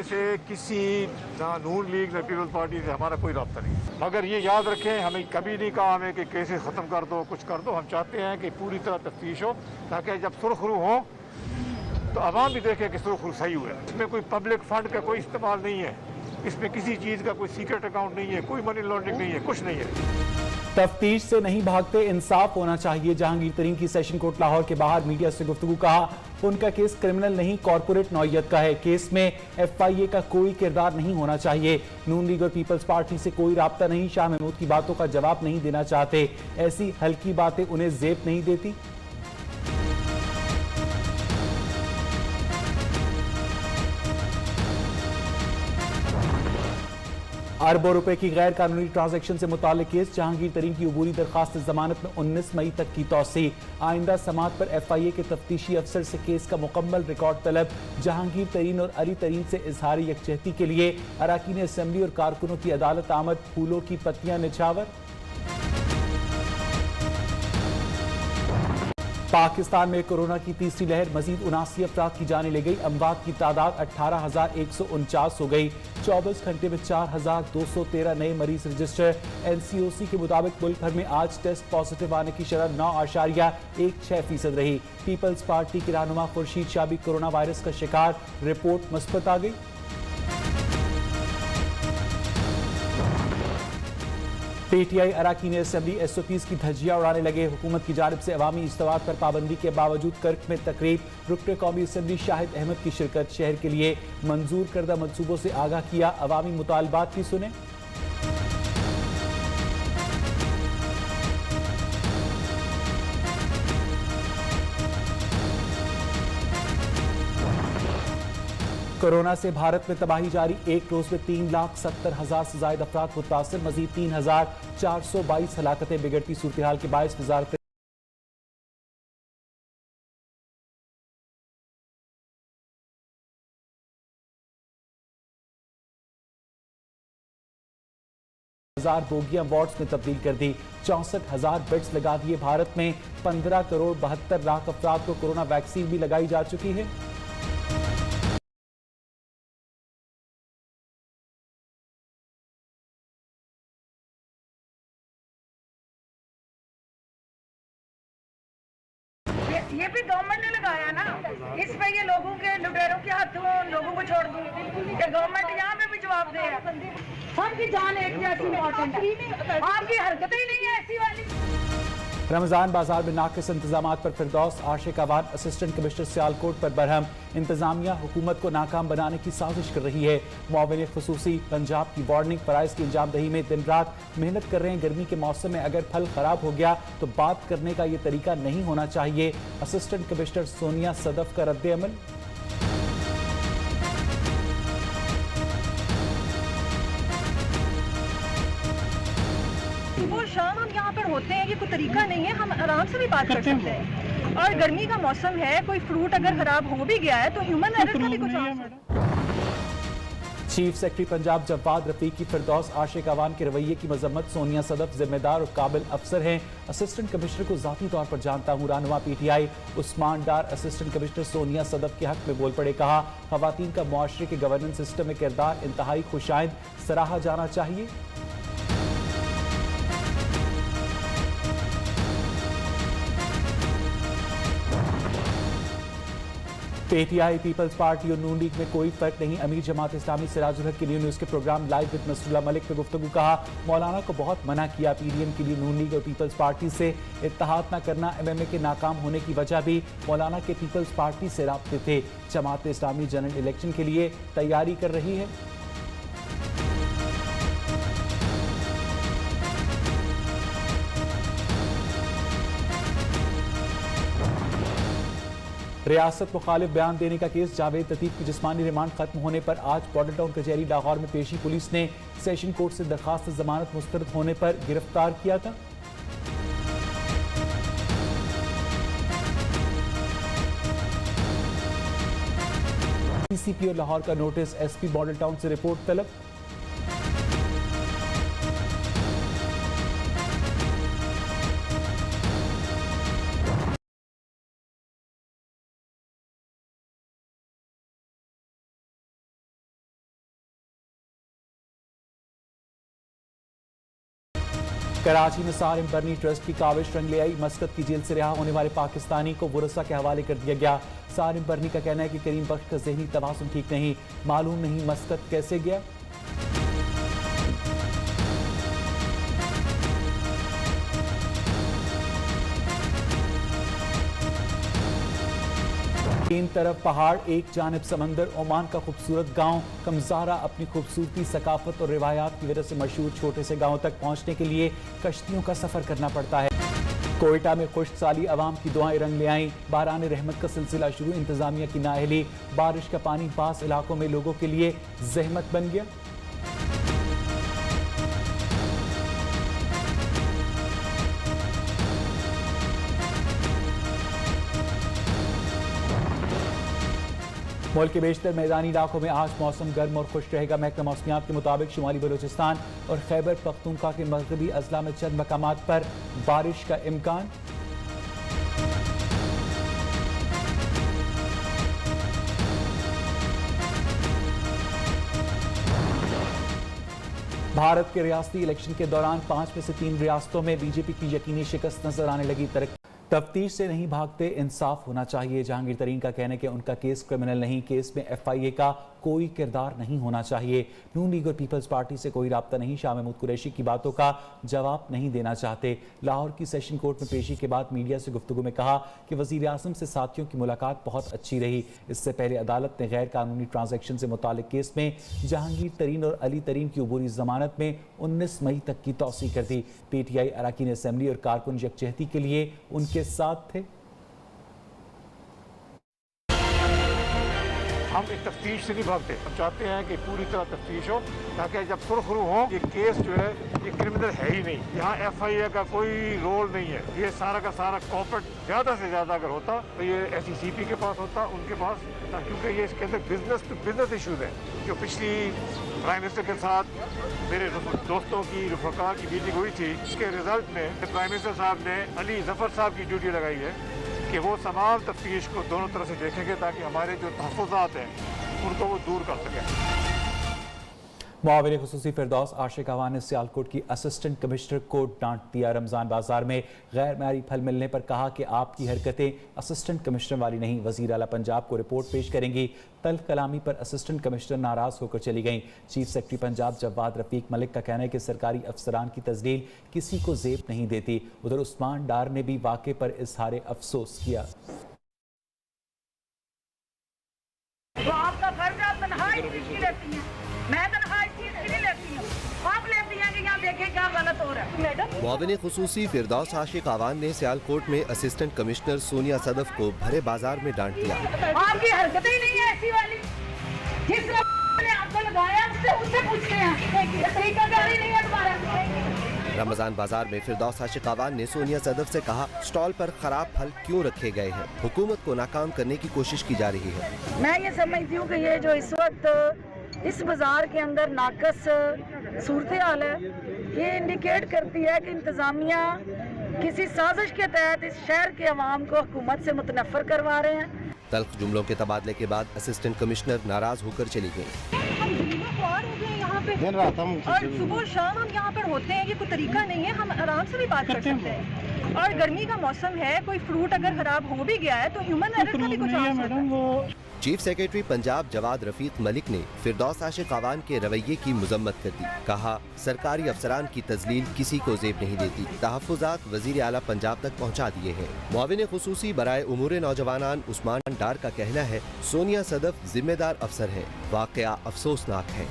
से किसी ना नून लीग ना पीपल्स पार्टी से हमारा कोई रब्ता नहीं, मगर ये याद रखें हमें कभी नहीं कहा हमें कि केसेस ख़त्म कर दो, कुछ कर दो। हम चाहते हैं कि पूरी तरह तफ्तीश हो ताकि जब सुरखरू हो तो आवाम भी देखे कि सुरखरू सही हुआ है। इसमें कोई पब्लिक फंड का कोई इस्तेमाल नहीं है, इसमें किसी चीज़ का कोई सीक्रेट अकाउंट नहीं है, कोई मनी लॉन्ड्रिंग नहीं है, कुछ नहीं है। तफ्तीश से नहीं भागते, इंसाफ होना चाहिए। जहांगीर तरीन की सेशन कोर्ट लाहौर के बाहर मीडिया से गुफ्तगू। कहा उनका केस क्रिमिनल नहीं कॉर्पोरेट नौयत का है, केस में FIA का कोई किरदार नहीं होना चाहिए। नून लीग और पीपल्स पार्टी से कोई राब्ता नहीं, शाह महमूद की बातों का जवाब नहीं देना चाहते, ऐसी हल्की बातें उन्हें जेब नहीं देती। अरबों रुपए की गैर कानूनी ट्रांजैक्शन से मुताल्लिक केस, जहांगीर तरीन की अबूरी दरखास्त जमानत में 19 मई तक की तौसी। आइंदा समाअत पर FIA के तफ्तीशी अफसर से केस का मुकम्मल रिकॉर्ड तलब। जहांगीर तरीन और अली तरीन से इजहार यकजहती के लिए अरकान असेंबली और कारकुनों की अदालत आमद, फूलों की पत्तियां निछावर। पाकिस्तान में कोरोना की तीसरी लहर, मजीद 79 अफराद की जानें ले गई। अमवात की तादाद 18,149 हो गई। 24 घंटे में 4,213 नए मरीज रजिस्टर। NCOC के मुताबिक मुल्क भर में आज टेस्ट पॉजिटिव आने की शरह 9.16% रही। पीपल्स पार्टी के रहनुमा खुर्शीद शाह भी कोरोना वायरस का शिकार, रिपोर्ट मुस्बत आ गई। PTI अरकान असेंबली SOPs की धज्जियां उड़ाने लगे। हुकूमत की जानिब से अवामी इज्तिमा पर पाबंदी के बावजूद कर्क में तकरीब, रुकन कौमी असेंबली शाहिद अहमद की शिरकत। शहर के लिए मंजूर करदा मनसूबों से आगाह किया, अवामी मुतालबात भी सुने। कोरोना से भारत में तबाही जारी, एक रोज में 3,70,000 से ज्यादा अफराद मुतासर, मजीद 3,422 हलाकतें। बिगड़ती सूरत हाल के बायस वजारत बोगियां वार्ड्स में तब्दील कर दी। 64,000 बेड्स लगा दिए। भारत में 15 करोड़ 72 लाख अफराद को कोरोना वैक्सीन भी लगाई जा चुकी है। ये भी गवर्नमेंट ने लगाया ना, इस पे ये लोगों के लुटेरों के हाथों लोगों को छोड़ दूं कि गवर्नमेंट यहाँ पे भी जवाब दे। सबकी जान एक जैसी इम्पोर्टेंट है, आपकी हरकतें ही नहीं है ऐसी वाली। रमजान बाजार में नाकिस इंतजामात पर फिरदौस आशिक अवान असिस्टेंट कमिश्नर सियालकोट पर बरहम। इंतजामिया हुकूमत को नाकाम बनाने की साजिश कर रही है। मुआविन खुसूसी पंजाब की वार्निंग, फराइज की अंजामदही में दिन रात मेहनत कर रहे हैं। गर्मी के मौसम में अगर फल खराब हो गया तो बात करने का ये तरीका नहीं होना चाहिए। असिस्टेंट कमिश्नर सोनिया सदफ का रद्द अमल। सुबह शाम हम यहाँ पर होते हैं, ये कोई तरीका नहीं है, हम आराम से भी बात कर सकते हैं। और गर्मी का मौसम है, कोई फ्रूट अगर खराब हो भी गया है तो ह्यूमन एरर का भी कुछ। चीफ सेक्रेटरी पंजाब जवाद रफीक की फिरदौस आशिक अवान के रवैये की मजम्मत। सोनिया सदफ जिम्मेदार और काबिल अफसर हैं, असिस्टेंट कमिश्नर को जाती तौर पर जानता हूँ। रहनुमा PTI उस्मान डार असिस्टेंट कमिश्नर सोनिया सदफ के हक में बोल पड़े। कहा खवातीन का मुआशरे के गवर्नेंस सिस्टम में किरदार इंतहाई खुशाइंद, सराहा जाना चाहिए। PTI पीपल्स पार्टी और नून लीग में कोई फर्क नहीं। अमीर जमात इस्लामी सिराजुल हक के लिए न्यूज़ के program live with Nasrullah Malik में गुफ्तगू। कहा मौलाना को बहुत मना किया, PDM के लिए नून लीग और पीपल्स पार्टी से इत्तेहाद न करना। MMA के नाकाम होने की वजह भी मौलाना के पीपल्स पार्टी से राब्ते थे। जमात इस्लामी जनरल इलेक्शन के लिए तैयारी कर रही है। रियासत मुखालिफ बयान देने का केस, जावेद लतीफ की जिस्मानी रिमांड खत्म होने पर आज बॉर्डर टाउन कचहरी लाहौर में पेशी। पुलिस ने सेशन कोर्ट से दरखास्त जमानत मुस्तरद होने पर गिरफ्तार किया था। CCP और लाहौर का नोटिस, SP बॉर्डर टाउन से रिपोर्ट तलब। कराची में सारिम बर्नी ट्रस्ट की काविश रंग ले आई। मस्कत की जेल से रिहा होने वाले पाकिस्तानी को वुरसा के हवाले कर दिया गया। सारिम बर्नी का कहना है कि करीम बख्श का ज़हनी तवाज़ुन ठीक नहीं, मालूम नहीं मस्कत कैसे गया। तीन तरफ पहाड़, एक जानिब समंदर। ओमान का खूबसूरत गांव कमजारा अपनी खूबसूरती, सकाफत और रिवायात की वजह से मशहूर। छोटे से गांव तक पहुंचने के लिए कश्तियों का सफर करना पड़ता है। कोयटा में खुश्क साली अवाम की दुआएं रंग ले आईं। बारान रहमत का सिलसिला शुरू, इंतजामिया की नाअहली। बारिश का पानी बास इलाकों में लोगों के लिए जहमत बन गया। मुल्क के बेशतर मैदानी इलाकों में आज मौसम गर्म और खुश रहेगा। महकमा मौसमियात के मुताबिक शुमाली बलूचिस्तान और खैबर पख्तूनख्वा के मगरबी अजला में चंद मकामात पर बारिश का इम्कान। भारत के रियासती इलेक्शन के दौरान 5 में से 3 रियासतों में बीजेपी की यकीनी शिकस्त नजर आने लगी। तफ्तीश से नहीं भागते, इंसाफ होना चाहिए। जहांगीर तरीन का कहना है कि उनका केस क्रिमिनल नहीं, केस में FIA का कोई किरदार नहीं होना चाहिए। नून लीग और पीपल्स पार्टी से कोई राब्ता नहीं। शाह महमूद कुरैशी की बातों का जवाब नहीं देना चाहते। लाहौर की सेशन कोर्ट में पेशी के बाद मीडिया से गुफ्तगू में कहा कि वज़ीर आज़म से साथियों की मुलाकात बहुत अच्छी रही। इससे पहले अदालत ने गैर कानूनी ट्रांजैक्शन से मुतालिक केस में जहांगीर तरीन और अली तरीन की अबूरी जमानत में 19 मई तक की तौसीह कर दी। PTI अरकान असेंबली और कारकुन यकजहती के लिए उनके साथ थे। हम इस तफ्तीश से नहीं भागते। हम चाहते हैं कि पूरी तरह तफ्तीश हो, ताकि जब सुरखरू हो, ये केस जो है ये क्रिमिनल है ही नहीं। यहाँ FIA का कोई रोल नहीं है। ये सारा का सारा कॉर्पोरेट ज़्यादा से ज़्यादा अगर होता तो ये SECP के पास होता, उनके पास, क्योंकि ये इसके अंदर बिजनेस टू बिजनेस इशूज़ हैं। जो पिछली प्राइम मिनिस्टर के साथ मेरे दोस्तों की रफ़का की मीटिंग हुई थी, इसके रिजल्ट में प्राइम मिनिस्टर साहब ने अली जफ़र साहब की ड्यूटी लगाई है कि वो तमाम तफ्तीश को दोनों तरफ से देखेंगे, ताकि हमारे जो तहफ़्फ़ुज़ात हैं उनको वो दूर कर सकें। मुआविन खुसूसी फिरदौस आशिक अवान ने सियालकोट की असिस्टेंट कमिश्नर को डांट दिया। रमज़ान बाजार में गैर मयारी फल मिलने पर कहा कि आपकी हरकतें असिस्टेंट कमिश्नर वाली नहीं। वज़ीर आला पंजाब को रिपोर्ट पेश करेंगी। तल्ख कलामी पर असिस्टेंट कमिश्नर नाराज़ होकर चली गईं। चीफ सेक्रेटरी पंजाब जवाद रफीक मलिक का कहना है कि सरकारी अफसरान की तजलील किसी को ज़ेब नहीं देती। उधर उस्मान डार ने भी वाक़े पर इज़हार अफसोस किया। तो आपका फर्ज है, तनख्वाह इस चीज़ की लेती हैं, मैं तनख्वाह इस चीज़ की नहीं लेती हूँ। आप लेती हैं कि यहाँ देखें क्या गलत हो रहा है। मैडम, मुआविन खुसूसी फिरदौस आशिक अवान ने सियालकोट में असिस्टेंट कमिश्नर सोनिया सदफ को भरे बाजार में डांट दिया। आपकी हरकतें ही नहीं है ऐसी वाली। जिस ने आपको लगाया उससे पूछते हैं, तरीकाकारी नहीं है तुम्हारा। रमजान बाजार में फिरदौस आशिक अवान ने सोनिया सदफ से कहा, स्टॉल पर खराब फल क्यों रखे गए हैं? हुकूमत को नाकाम करने की कोशिश की जा रही है। मैं ये समझती हूँ कि ये जो इस वक्त इस बाजार के अंदर नाकस सूरत हाल है, ये इंडिकेट करती है कि इंतजामिया किसी साजिश के तहत इस शहर के अवाम को हुकूमत से मुतनफ़र करवा रहे हैं। तल्ख जुमलों के तबादले के बाद असिस्टेंट कमिश्नर नाराज होकर चली गई। हम ख्वार हो गए यहाँ पे और सुबह शाम हम यहाँ पर होते हैं, ये कोई तरीका नहीं है। हम आराम से भी बात कर सकते हैं। और गर्मी का मौसम है, कोई फ्रूट अगर खराब हो भी गया है तो ह्यूमन एरर का भी कुछ चांस होता है। चीफ सेक्रेटरी पंजाब जवाद रफीक मलिक ने फिरदौस आशिक अवान के रवैये की मजम्मत कर दी। कहा, सरकारी अफसरान की तजलील किसी को जेब नहीं देती। तहफ़्फ़ुज़ात वज़ीर आला पंजाब तक पहुँचा दिए हैं। मुआविन खुसूसी बराए उमूर नौजवानान उस्मान डार का कहना है, सोनिया सदफ जिम्मेदार अफसर है। वाक़या अफसोसनाक है।